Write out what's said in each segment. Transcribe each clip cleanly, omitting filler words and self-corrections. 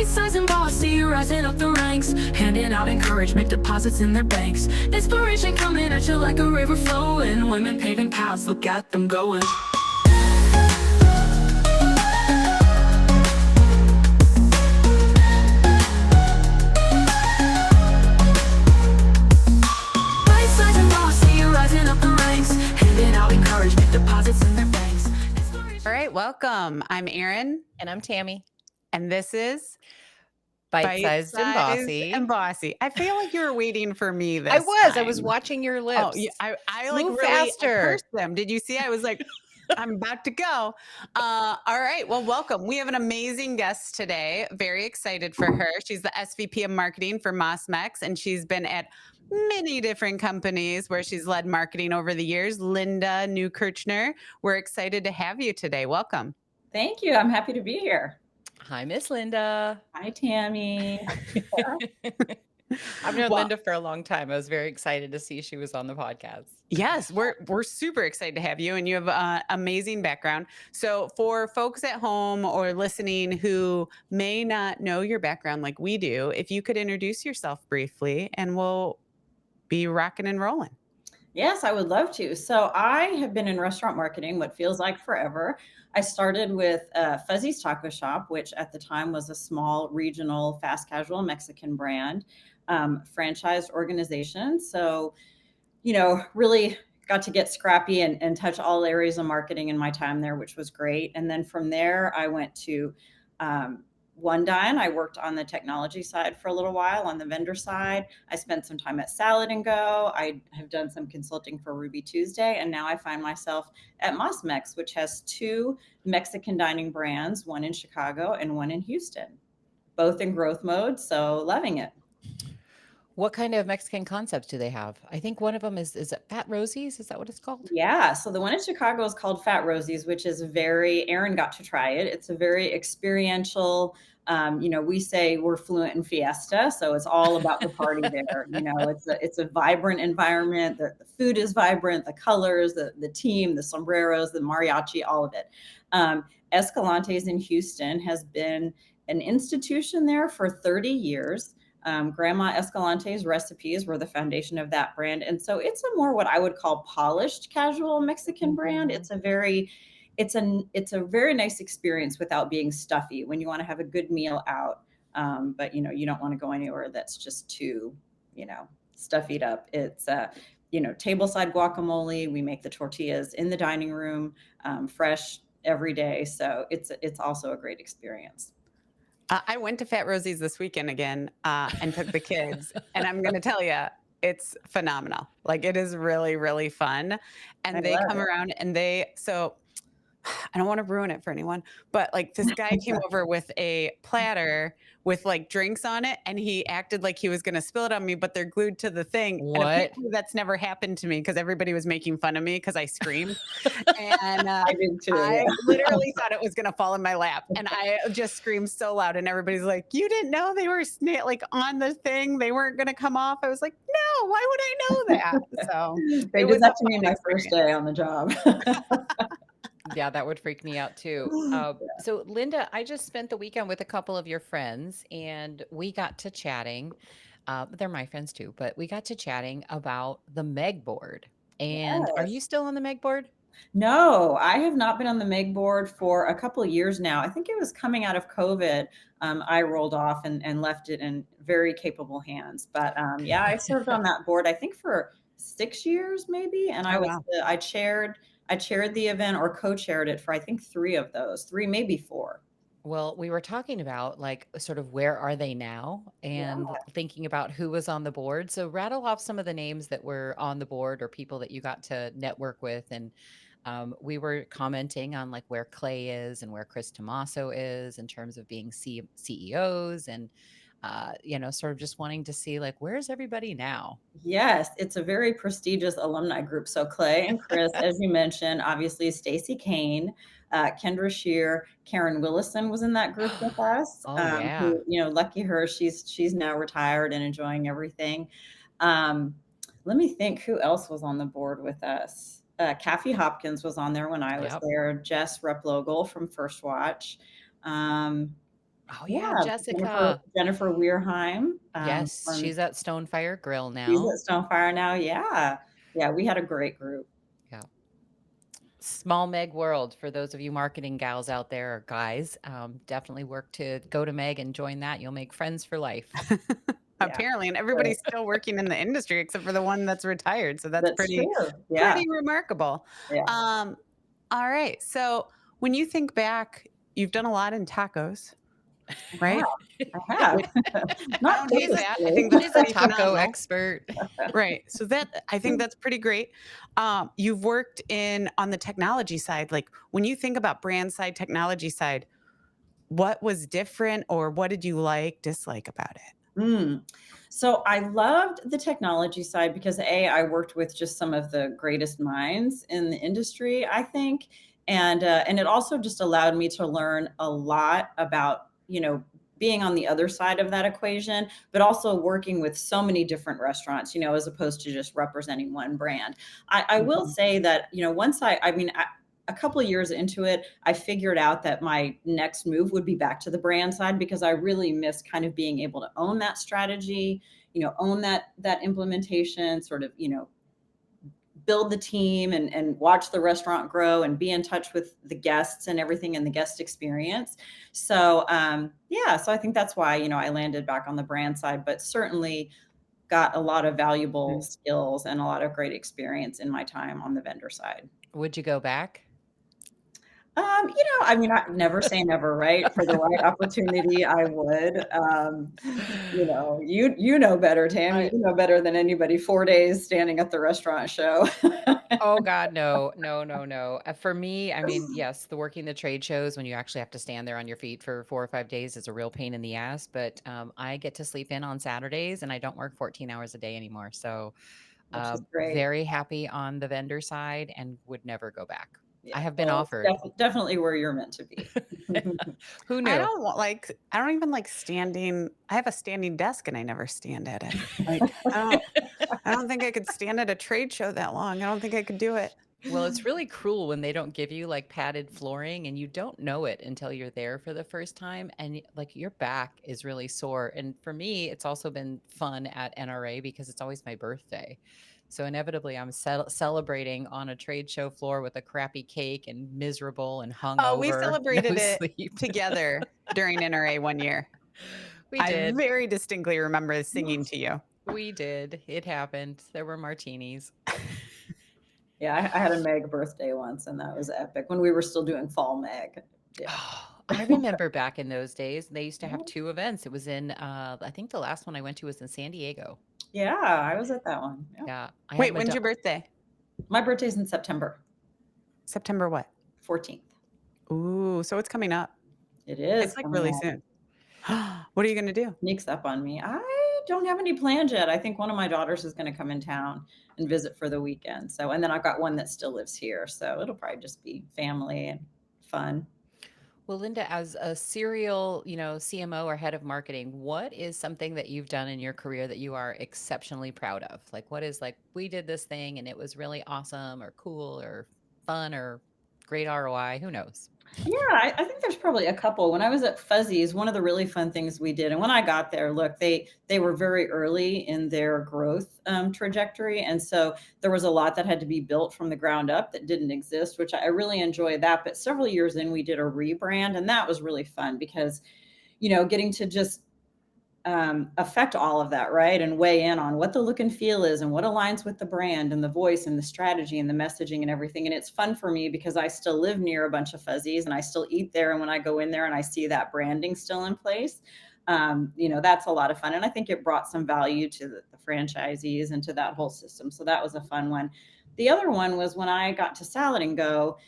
Byte-Sized and Bossy, rising up the ranks, handing out encouragement, deposits in their banks. Inspiration coming at you like a river flowing. Women paving paths, look at them going. Byte-Sized and Bossy, rising up the ranks, handing out encouragement, deposits in their banks. All right, welcome. I'm Erin. And I'm Tammy. And this is Byte-Sized and Bossy. and Bossy. I feel like you were waiting for me this I was time. watching your lips. Oh, yeah, I like Move really faster. cursed them. Did you see? I was like, I'm about to go. All right. Well, welcome. We have an amazing guest today. Very excited for her. She's the SVP of Marketing for Mas Mex, and she's been at many different companies where she's led marketing over the years. Linda Neukirchner, we're excited to have you today. Welcome. Thank you. I'm happy to be here. Hi, Miss Linda. Hi, Tammy. I've known Linda for a long time. I was very excited to see she was on the podcast. Yes, we're super excited to have you, and you have an amazing background. So for folks at home or listening who may not know your background like we do, if you could introduce yourself briefly, and we'll be rocking and rolling. Yes, I would love to. So I have been in restaurant marketing, what feels like forever. I started with Fuzzy's Taco Shop, which at the time was a small regional fast casual Mexican brand, franchised organization. So, really got to get scrappy and touch all areas of marketing in my time there, which was great. And then from there, I went to One Dine. I worked on the technology side for a little while, on the vendor side. I spent some time at Salad & Go. I have done some consulting for Ruby Tuesday, and now I find myself at Mas Mex, which has two Mexican dining brands, one in Chicago and one in Houston, both in growth mode, so loving it. What kind of Mexican concepts do they have? I think one of them is it Fat Rosie's? Is that what it's called? Yeah. So the one in Chicago is called Fat Rosie's, which is Erin got to try it. It's a very experiential, we say we're fluent in fiesta. So it's all about the party there. It's a vibrant environment. The food is vibrant, the colors, the team, the sombreros, the mariachi, all of it. Escalante's in Houston has been an institution there for 30 years. Grandma Escalante's recipes were the foundation of that brand. And so it's a more what I would call polished casual Mexican brand. It's a very nice experience without being stuffy when you want to have a good meal out. But you don't want to go anywhere that's just too, stuffied up. It's tableside guacamole. We make the tortillas in the dining room, fresh every day. So it's also a great experience. I went to Fat Rosie's this weekend again and took the kids. And I'm going to tell you, it's phenomenal. Like, it is really, really fun. And they come around and so I don't want to ruin it for anyone, but like this guy came over with a platter with like drinks on it, and he acted like he was going to spill it on me, but they're glued to the thing. What? And apparently that's never happened to me because everybody was making fun of me because I screamed. And I did too. I literally thought it was going to fall in my lap, and I just screamed so loud, and everybody's like, "You didn't know they were like on the thing? They weren't going to come off?" I was like, "No, why would I know that?" So they did that to me my first day on the job. Yeah, that would freak me out too. So Linda, I just spent the weekend with a couple of your friends, and we got to chatting. They're my friends too, but we got to chatting about the Meg board. And Are you still on the Meg board? No, I have not been on the Meg board for a couple of years now. I think it was coming out of COVID. I rolled off and left it in very capable hands. But I served on that board, I think for 6 years maybe. And I chaired the event, or co-chaired it for I think 3 of those, 3, maybe 4. Well, we were talking about like sort of where are they now, and thinking about who was on the board. So rattle off some of the names that were on the board or people that you got to network with. And we were commenting on like where Clay is and where Chris Tomaso is in terms of being CEOs, and sort of just wanting to see like, where's everybody now? Yes, it's a very prestigious alumni group. So Clay and Chris, as you mentioned, obviously Stacey Kane, Kendra Shear, Karen Willison was in that group with us. Oh, yeah. Who, lucky her, she's now retired and enjoying everything. Let me think who else was on the board with us. Kathy Hopkins was on there when I was there. Jess Replogle from First Watch. Oh yeah, Yeah, Jessica. Jennifer Weirheim, Yes, from she's at Stonefire Grill she's now. at Stonefire now. Yeah. Yeah, we had a great group. Yeah. Small Meg world for those of you marketing gals out there or guys. Definitely work to go to Meg and join that. You'll make friends for life. Yeah, Apparently, and great. everybody's still working in the industry except for the one that's retired. So that's That's pretty, true. Yeah. pretty remarkable. Yeah. Um, all right. So when you think back, you've done a lot in tacos, right? I have. Which I Not don't hate She's a, that. I think typically. that's she's a pretty taco phenomenal. expert. Right. So that I think that's pretty great. You've worked on the technology side. Like when you think about brand side, technology side, what was different or what did you dislike about it? Mm. So I loved the technology side because I worked with just some of the greatest minds in the industry, I think. And it also just allowed me to learn a lot about, being on the other side of that equation, but also working with so many different restaurants, as opposed to just representing one brand. I will Mhm. say that, once a couple of years into it, I figured out that my next move would be back to the brand side because I really miss kind of being able to own that strategy, own that implementation, sort of, build the team and watch the restaurant grow and be in touch with the guests and everything in the guest experience. So yeah, so I think that's why, I landed back on the brand side, but certainly got a lot of valuable skills and a lot of great experience in my time on the vendor side. Would you go back? I never say never, right? For the right opportunity, I would. You know better, Tam. You I, know better than anybody. 4 days standing at the restaurant show. oh God, no, no, no, no. For me, I mean, yes, the working the trade shows when you actually have to stand there on your feet for 4 or 5 days is a real pain in the ass. But I get to sleep in on Saturdays and I don't work 14 hours a day anymore. So Which is great. very happy on the vendor side and would never go back. I Yeah. have been Well, it's offered. definitely where you're meant to be. Who I knew? don't even like standing. I have a standing desk and I never stand at it. Like I don't think I could stand at a trade show that long. I don't think I could do it. Well, it's really cruel when they don't give you like padded flooring and you don't know it until you're there for the first time and like your back is really sore. And for me, it's also been fun at NRA because it's always my birthday. So inevitably I'm celebrating on a trade show floor with a crappy cake and miserable and Oh, we hungover, no celebrated it sleep. together during NRA one year. We I did. very distinctly remember singing to you. We did. It happened. There were martinis. Yeah, I had a Meg birthday once, and that was epic when we were still doing fall Meg. Yeah. Oh, I remember back in those days, they used to have 2 events. It was in, I think the last one I went to was in San Diego. Yeah, I was at that one. Yeah. Yeah, I had Wait, when's your birthday? My birthday's in September September what? 14th. Ooh, so it's coming up. It is. It's like coming really up. soon. What are you gonna do? Sneaks up on me. I don't have any plans yet. I think one of my daughters is going to come in town and visit for the weekend. So, and then I've got one that still lives here. So it'll probably just be family and fun. Well, Linda, as a serial, CMO or head of marketing, what is something that you've done in your career that you are exceptionally proud of? Like, what is like, we did this thing and it was really awesome or cool or fun or great ROI? Who knows? Yeah, I think there's probably a couple. When I was at Fuzzy's, one of the really fun things we did, and when I got there, look, they were very early in their growth trajectory, and so there was a lot that had to be built from the ground up that didn't exist, which I really enjoyed that. But several years in, we did a rebrand, and that was really fun because, getting to just affect all of that, right? And weigh in on what the look and feel is and what aligns with the brand and the voice and the strategy and the messaging and everything. And it's fun for me because I still live near a bunch of Fuzzies and I still eat there. And when I go in there and I see that branding still in place, that's a lot of fun. And I think it brought some value to the franchisees and to that whole system. So that was a fun one. The other one was when I got to Salad and Go,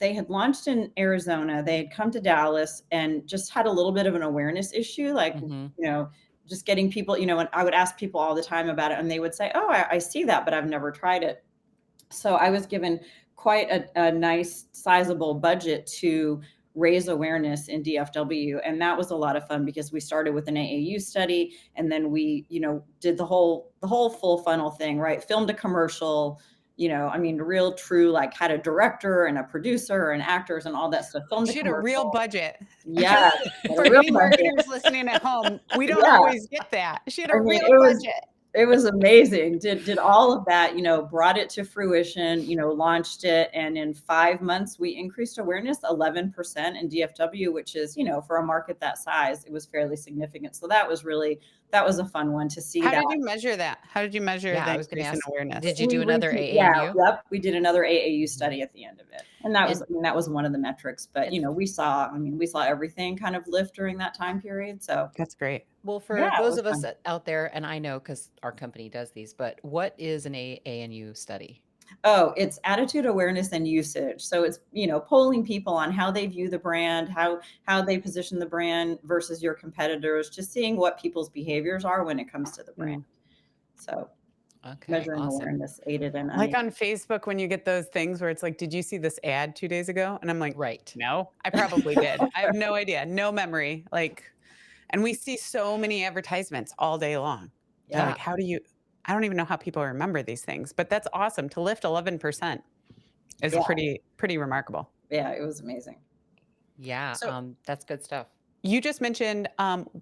they had launched in Arizona. They had come to Dallas and just had a little bit of an awareness issue, like, just getting people, and I would ask people all the time about it and they would say, oh, I see that, but I've never tried it. So I was given quite a nice sizable budget to raise awareness in DFW. And that was a lot of fun because we started with an AAU study and then we, did the whole full funnel thing, right? Filmed a commercial, I mean, real true, like had a director and a producer and actors and all that stuff. Filmed the She had a real commercial. budget. Yeah, For any marketers listening at home, we don't Yeah. always get that. She had a I mean, real budget. it was amazing. Did all of that, brought it to fruition, launched it. And in 5 months, we increased awareness 11% in DFW, which is, for a market that size, it was fairly significant. So that was a fun one to see. How that. did you measure that? How did you measure Yeah, the I was gonna increase in ask, awareness? did you do another Yeah, AAU? yep. We did another AAU study at the end of it. And that was one of the metrics. But, we saw everything kind of lift during that time period. So That's great. Well, for Yeah, it those was of us fun. out there, and I know because our company does these, but what is an ANU study? Oh, it's attitude, awareness, and usage. So it's, polling people on how they view the brand, how they position the brand versus your competitors, just seeing what people's behaviors are when it comes to the brand. So Okay, measuring awesome. awareness, aided and Like unaided. on Facebook, when you get those things where it's like, did you see this ad 2 days ago? And I'm like, Right. no, I probably did. I have no idea, no memory. And we see so many advertisements all day long. Yeah. Like, I don't even know how people remember these things, but that's awesome. To lift 11% is Yeah. pretty remarkable. Yeah, it was amazing. Yeah, So- that's good stuff. You just mentioned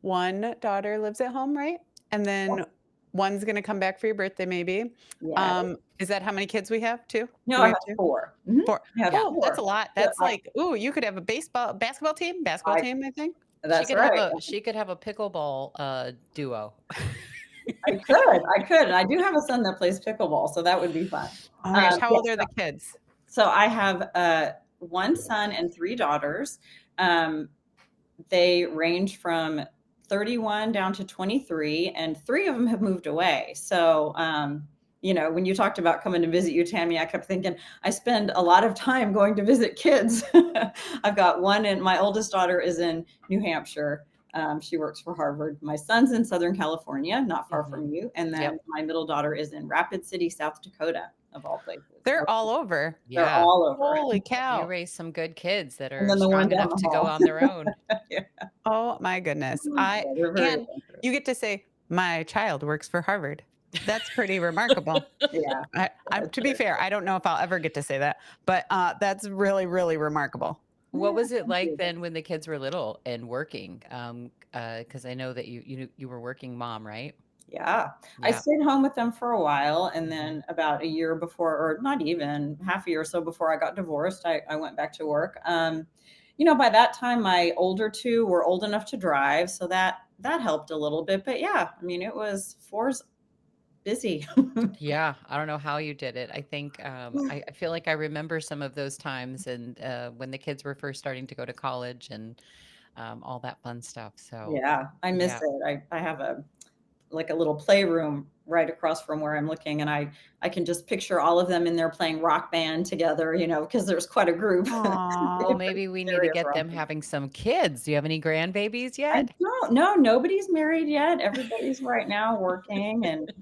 one daughter lives at home, right? And then one's going to come back for your birthday, maybe. Yeah. Is that how many kids we have? Two? No, Do we I have have two? 4. Mhm. Four. I have Oh, 4. that's a lot. Yeah, That's like, you could have a basketball team, I think. That's she could right. have a pickleball duo. I could. And I do have a son that plays pickleball, so that would be fun. Oh my gosh, how old are the kids? So I have 1 son and 3 daughters. They range from 31 down to 23, and 3 of them have moved away. So, when you talked about coming to visit you, Tammy, I kept thinking I spend a lot of time going to visit kids. I've got one, and my oldest daughter is in New Hampshire. She works for Harvard. My son's in Southern California, not far from you. And then my middle daughter is in Rapid City, South Dakota, of all places. They're all over. They're Yeah. all over. Holy You cow. raise some good kids that And are then the one strong down enough the to go hall. on their own. Oh my goodness. Yeah, they're very And adventurous. you get to say, my child works for Harvard. That's pretty remarkable. Yeah. To be fair, I don't know if I'll ever get to say that, but that's really, really remarkable. What was it thank like you. then when the kids were little and working? Because I know that you were working mom, right? Yeah. I Yeah. stayed home with them for a while. And then about a year before, or not even half a year or so before I got divorced, I went back to work. By that time, my older 2 were old enough to drive. So that helped a little bit. But yeah, I mean, 4's busy. Yeah, I don't know how you did it. I think I feel like I remember some of those times and when the kids were first starting to go to college and all that fun stuff. So Yeah, I miss it. I have a little playroom right across from where I'm looking, and I can just picture all of them in there playing rock band together, because there's quite a group. Aw. well, maybe we need to Serious get rock them band. having some kids. Do you have any grandbabies I yet? don't know. Nobody's married yet. Everybody's right now working and,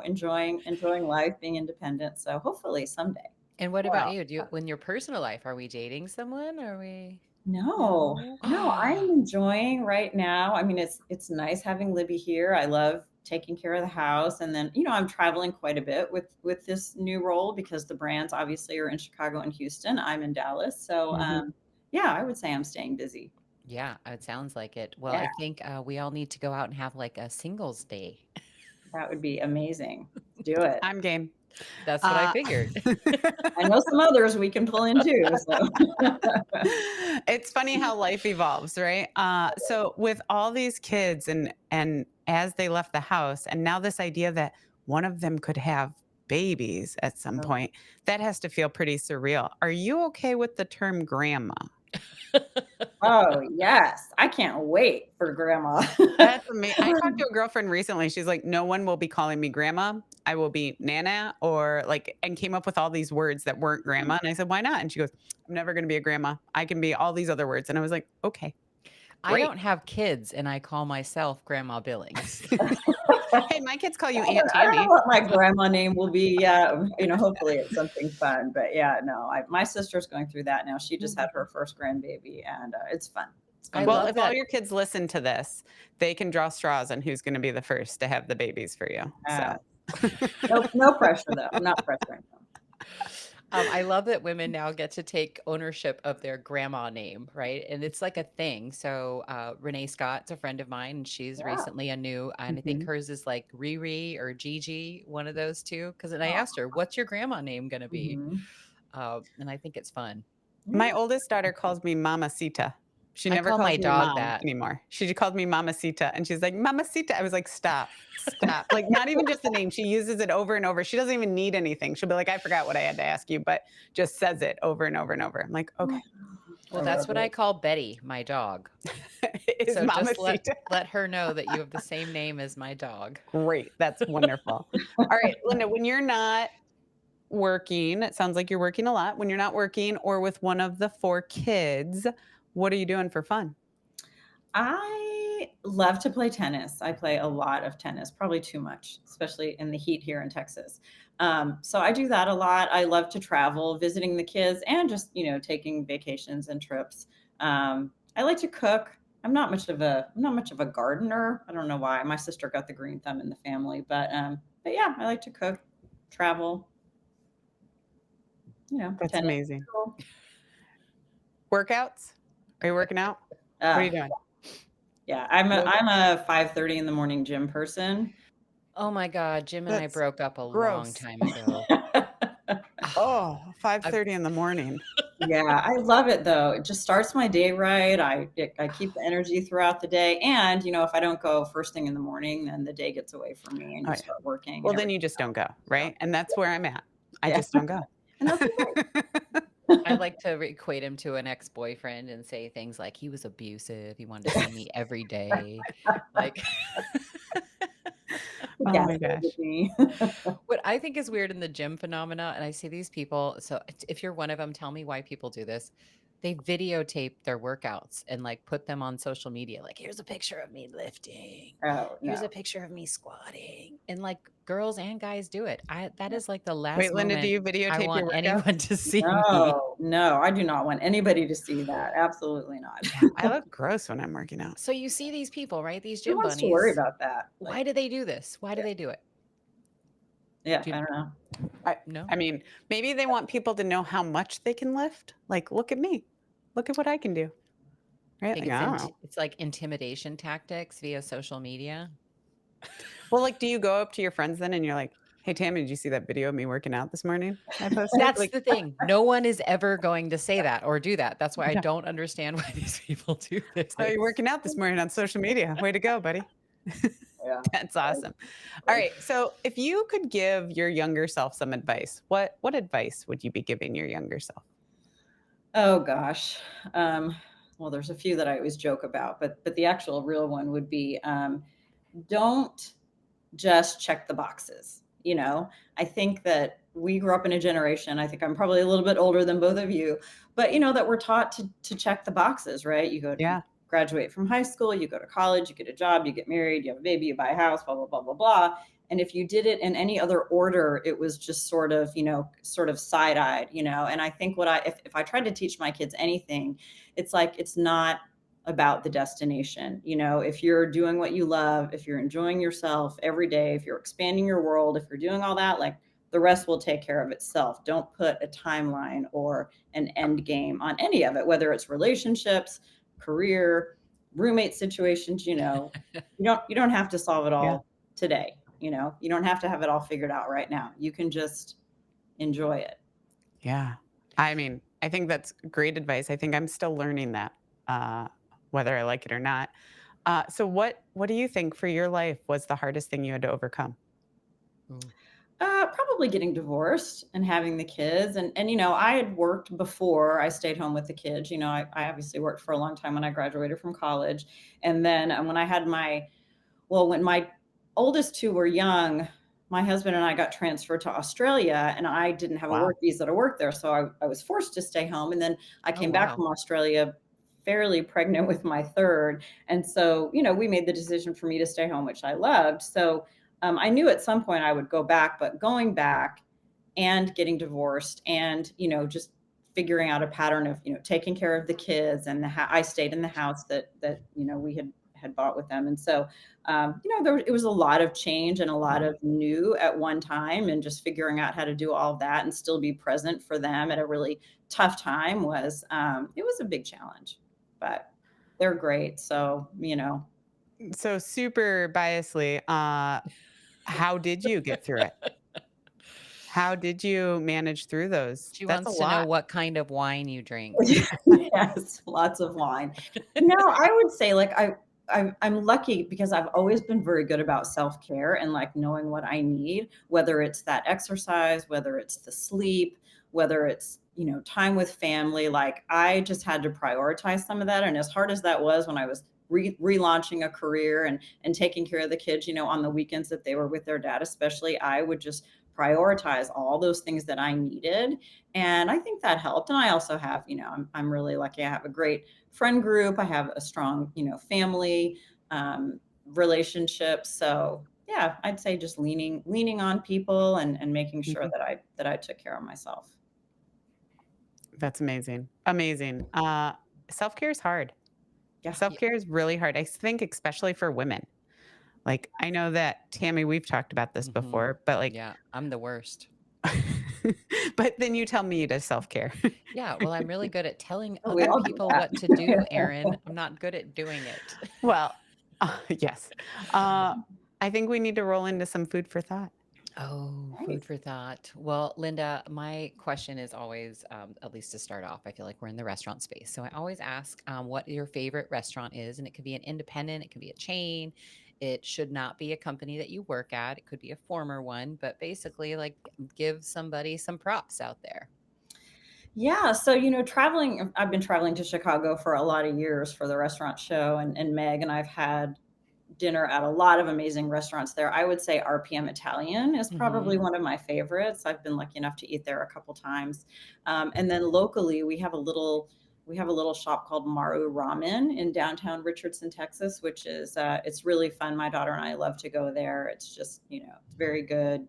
enjoying life, being independent. So hopefully someday. And what about Wow. you? In your personal life, are we dating someone? Are we? No, I'm enjoying right now. I mean, it's nice having Libby here. I love taking care of the house. And then, I'm traveling quite a bit with this new role because the brands obviously are in Chicago and Houston. I'm in Dallas. So, yeah, I would say I'm staying busy. Yeah, it sounds like it. Well, Yeah. I think we all need to go out and have like a singles day. That would be amazing. Do it. I'm game. That's what I figured. I know some others we can pull in too. So. It's funny how life evolves, right? So with all these kids and as they left the house, and now this idea that one of them could have babies at some point, that has to feel pretty surreal. Are you okay with the term grandma? Oh, yes. I can't wait for grandma. That's amazing. I talked to a girlfriend recently. She's like, no one will be calling me grandma. I will be Nana and came up with all these words that weren't grandma. And I said, why not? And she goes, I'm never going to be a grandma. I can be all these other words. And I was like, okay. I Great. don't have kids and I call myself Grandma Billings. Hey, my kids call you Aunt I don't Tammy. know what my grandma name will be. Hopefully it's something fun. But yeah, no, my sister's going through that now. She just had her first grandbaby, and it's fun. It's fun. Well, if all your kids listen to this, they can draw straws on who's going to be the first to have the babies for you. So. No pressure though. I'm not pressuring them. I love that women now get to take ownership of their grandma name, right? And it's like a thing. So Renee Scott's a friend of mine, and she's Yeah. recently and I think Mhm. hers is like Riri or Gigi, one of those two. Because then I Oh, asked her, "What's your grandma name going to be?" mhm. And I think it's fun. My Yeah. oldest daughter calls me Mamacita. She I never call my calls me dog mom that. anymore. She just called me Mamacita, and she's like, "Mamacita." I was like, "Stop, stop." Like, not even just the name. She uses it over and over. She doesn't even need anything. She'll be like, "I forgot what I had to ask you," but just says it over and over and over. I'm like, "Okay." I Well, that's love what I it. call Betty, my dog. Is So just Mamacita. let her know that you have the same name as my dog. Great. That's wonderful. All right, Linda, when you're not working, it sounds like you're working a lot. When you're not working or with one of the 4 kids, what are you doing for fun? I love to play tennis. I play a lot of tennis, probably too much, especially in the heat here in Texas. So I do that a lot. I love to travel, visiting the kids, and just taking vacations and trips. I like to cook. I'm not much of a gardener. I don't know why. My sister got the green thumb in the family, but yeah, I like to cook, travel. That's Tennis. amazing. Cool. Workouts? Are you working out? What are Uh, you doing? yeah, I'm a Yoga? I'm a 5:30 in the morning gym person. Oh my God, Jim and I That's broke up a long gross. time ago. Oh, I 5:30 in the morning. Yeah, I love it though. It just starts my day right. I keep the energy throughout the day, and if I don't go first thing in the morning, then the day gets away from me, and Oh, you yeah. start working Well, and then everything you just don't go, else. right? And that's where I'm at. I Yeah, just don't go. and that's okay. I like to equate him to an ex-boyfriend and say things like he was abusive. He wanted to see me every day. Like Oh my Gaslighted gosh. me. what I think is weird in the gym phenomena, and I see these people. So if you're one of them, tell me why people do this. They videotape their workouts and like put them on social media. Like, here's a picture of me lifting. Oh Here's a no. picture of me squatting. And like girls and guys do it. That Yeah. is like the Wait, last Linda, do moment you I videotape your want workouts? anyone to see me. No, no, I do not want anybody to see that. Absolutely not. Yeah, I look gross when I'm working out. So you see these people, right? These Who gym wants to worry bunnies. about that? Why do they do this? Why do Yeah, they do it? yeah, Do I you don't know. I know? I mean, maybe they want people to know how much they can lift. Like, look at me. Look at what I can do. Right? Think Like, I don't know. it's like intimidation tactics via social media. Well, like, do you go up to your friends then and you're like, "Hey, Tammy, did you see that video of me working out this morning I posted?" That's Like, the thing. No one is ever going to say that or do that. That's why I yeah. don't understand why these people do "Saw you this. working out this morning on social media. Way to go, buddy." Yeah. That's awesome. All right. So if you could give your younger self some advice, what advice would you be giving your younger self? Oh gosh. Um, well, there's a few that I always joke about, but the actual real one would be don't just check the boxes. I think that we grew up in a generation, I think I'm probably a little bit older than both of you, but that we're taught to check the boxes, right? You Yeah. graduate from high school, you go to college, you get a job, you get married, you have a baby, you buy a house, blah, blah, blah, blah, blah. And if you did it in any other order, it was just sort of side-eyed, and I think if I tried to teach my kids anything, it's like, it's not about the destination. If you're doing what you love, if you're enjoying yourself every day, if you're expanding your world, if you're doing all that, like, the rest will take care of itself. Don't put a timeline or an end game on any of it, whether it's relationships, career, roommate situations. You don't have to solve it Yeah. all today. You don't have to have it all figured out right now. You can just enjoy it. Yeah. I mean, I think that's great advice. I think I'm still learning that, uh, whether I like it or not. So what do you think for your life was the hardest thing you had to overcome? Ooh. Probably getting divorced and having the kids. And I had worked before I stayed home with the kids. I obviously worked for a long time when I graduated from college. And then when I had when my oldest two were young, my husband and I got transferred to Australia, and I didn't have a Wow. work visa to work there. So I was forced to stay home. And then I Oh came back wow. from Australia fairly pregnant with my third. And so, we made the decision for me to stay home, which I loved. So I knew at some point I would go back, but going back and getting divorced and, just figuring out a pattern of, taking care of the kids, and I stayed in the house that we had bought with them. And so, it was a lot of change and a lot of new at one time, and just figuring out how to do all of that and still be present for them at a really tough time it was a big challenge, but they're great. So, So super biasly, how did you get through it? How did you manage through those? She That's a wants to know lot. what kind of wine you drink. yes, lots of wine. No, I would say like I'm lucky because I've always been very good about self-care and like knowing what I need, whether it's that exercise, whether it's the sleep, whether it's, time with family. Like I just had to prioritize some of that. And as hard as that was when I was relaunching a career and taking care of the kids, on the weekends that they were with their dad, especially, I would just prioritize all those things that I needed. And I think that helped. And I also have, I'm really lucky. I have a great friend group. I have a strong, family relationship. So yeah, I'd say just leaning on people and making sure that I took care of myself. That's amazing. Amazing. Self-care is hard. Yeah. Self-care is really hard. I think especially for women. Like I know that Tammy, we've talked about this before, but like, Yeah, I'm the worst. but then you tell me to self-care. Yeah, well, I'm really good at telling We other all do people that. what to do, Erin. I'm not good at doing it. Well, yes. I think we need to roll into some food for thought. Oh, food for thought. Well, Linda, my question is always, at least to start off, I feel like we're in the restaurant space. So I always ask what your favorite restaurant is. And it could be an independent, it could be a chain. It should not be a company that you work at. It could be a former one, but basically, like, give somebody some props out there. Yeah. So, traveling, I've been traveling to Chicago for a lot of years for the restaurant show, and Meg and I've had dinner at a lot of amazing restaurants there. I would say RPM Italian is probably one of my favorites. I've been lucky enough to eat there a couple times. And then locally, we have a little shop called Maru Ramen in downtown Richardson, Texas, which is it's really fun. My daughter and I love to go there. It's just it's very good.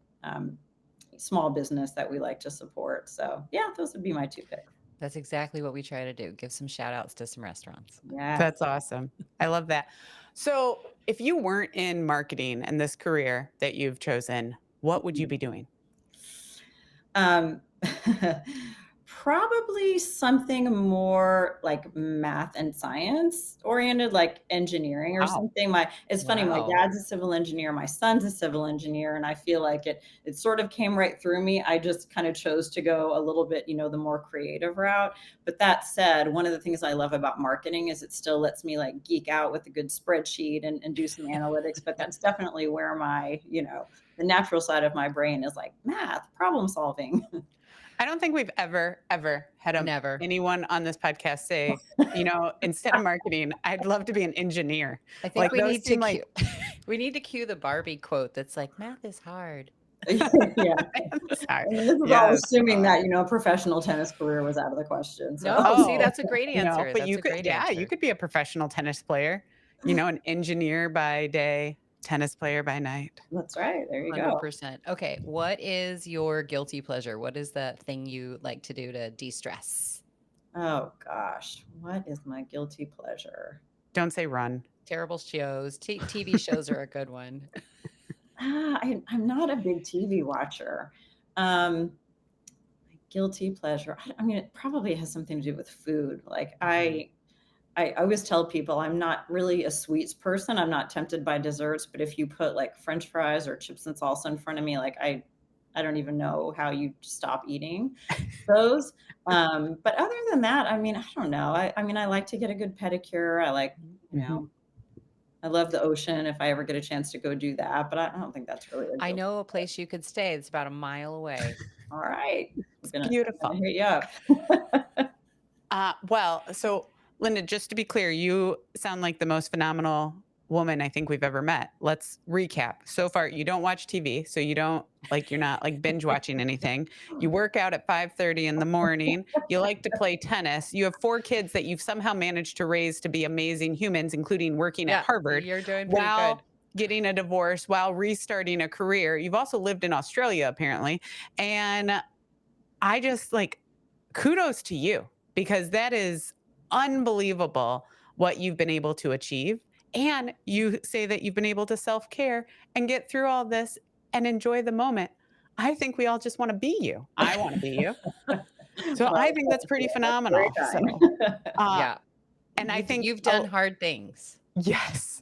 Small business that we like to support. So yeah, those would be my two picks. That's exactly what we try to do. Give some shout outs to some restaurants. Yeah. That's awesome. I love that. So if you weren't in marketing and this career that you've chosen, what would you be doing? Probably something more like math and science oriented, like engineering or something. It's funny, my dad's a civil engineer, my son's a civil engineer, and I feel like it sort of came right through me. I just kind of chose to go a little bit, the more creative route. But that said, one of the things I love about marketing is it still lets me like geek out with a good spreadsheet and do some analytics. But that's definitely where my, the natural side of my brain is like math, problem solving. I don't think we've ever had anyone on this podcast say, instead of marketing, I'd love to be an engineer. I think we need to cue the Barbie quote that's like, math is hard. Yeah. Sorry. And this is all assuming that, a professional tennis career was out of the question. So. No, see, that's a great answer. But you could be a professional tennis player, an engineer by day, tennis player by night. That's right. There you 100%. Okay. What is your guilty pleasure? What is the thing you like to do to de-stress? Oh gosh. What is my guilty pleasure? Don't say run. Terrible shows. TV shows are a good one. I'm not a big TV watcher. My guilty pleasure. I mean, it probably has something to do with food. Like I always tell people I'm not really a sweets person. I'm not tempted by desserts, but if you put like French fries or chips and salsa in front of me, like I don't even know how you stop eating those. But other than that, I mean, I don't know. I mean, I like to get a good pedicure. I like, I love the ocean if I ever get a chance to go do that, but I don't think that's really. I know a place you could stay. It's about a mile away. All right. It's beautiful. Hit you up. Well, so Linda, just to be clear, you sound like the most phenomenal woman I think we've ever met. Let's recap. So far, you don't watch TV, so you're not like binge watching anything. You work out at 5:30 in the morning. You like to play tennis. You have 4 kids that you've somehow managed to raise to be amazing humans, including working at Harvard. You're doing pretty while good. Getting a divorce, while restarting a career. You've also lived in Australia, apparently. And I just kudos to you, because that is unbelievable what you've been able to achieve. and you say that you've been able to self-care and get through all this and enjoy the moment. I think we all just want to be you. I want to be you. So Well, I think that's pretty very phenomenal. kind. So, Yeah. and I think You've done hard things. yes,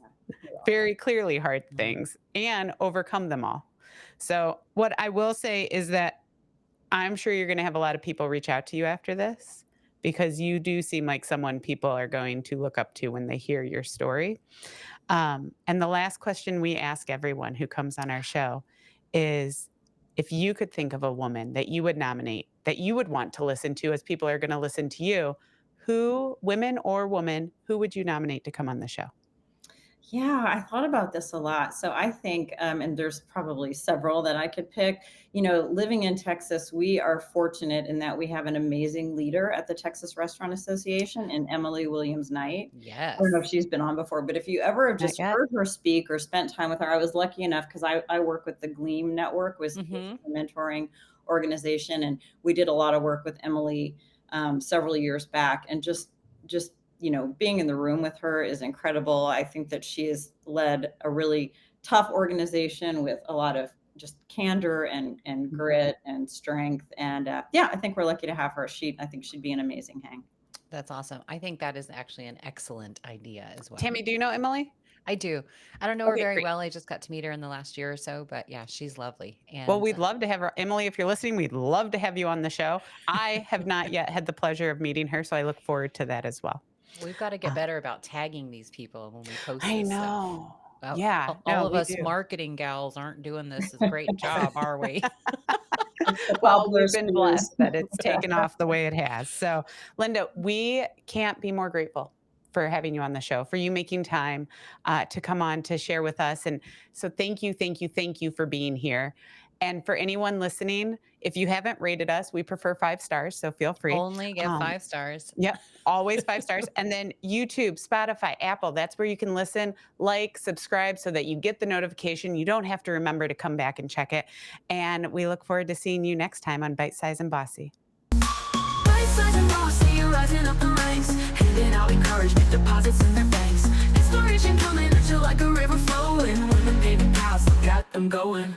very clearly hard things and overcome them all. So what I will say is that I'm sure you're going to have a lot of people reach out to you after this because you do seem like someone people are going to look up to when they hear your story. And the last question we ask everyone who comes on our show is if you could think of a woman that you would nominate, that you would want to listen to as people are going to listen to you, who, women or woman, who would you nominate to come on the show? Yeah, I thought about this a lot. So I think, and there's probably several that I could pick. You know, living in Texas, we are fortunate in that we have an amazing leader at the Texas Restaurant Association in Emily Williams Knight. Yes. I don't know if she's been on before, but if you ever have just yet. heard her speak or spent time with her, I was lucky enough because I work with the Gleam Network, was a mentoring organization, and we did a lot of work with Emily several years back, and just you know, being in the room with her is incredible. I think that she has led a really tough organization with a lot of just candor and grit and strength. And yeah, I think we're lucky to have her. I think she'd be an amazing hang. That's awesome. I think that is actually an excellent idea as well. Tammy, do you know Emily? I do. I don't know her Okay, very great. well. I just got to meet her in the last year or so, but yeah, she's lovely. And Well, we'd love to have her. Emily, if you're listening, we'd love to have you on the show. I have not yet had the pleasure of meeting her, so I look forward to that as well. we've got to get better about tagging these people when we post I this stuff. know. Well, Yeah, all no, of we us do. marketing gals aren't doing this a great job, are we? Well, we've been blessed that it's taken off the way it has. So, Linda, we can't be more grateful for having you on the show, for you making time to come on to share with us. And so thank you for being here. And for anyone listening, if you haven't rated us, we prefer 5 stars, so feel free. Only get 5 stars. Yep, always 5 stars. And then YouTube, Spotify, Apple, that's where you can listen, like, subscribe so that you get the notification. You don't have to remember to come back and check it. And we look forward to seeing you next time on Bite-Sized and Bossy. Byte-Sized and Bossy, rising up the ranks, handing out encouragement, deposits in their banks. Inspiration coming at you like a river flowing. Women paving paths, look at them going.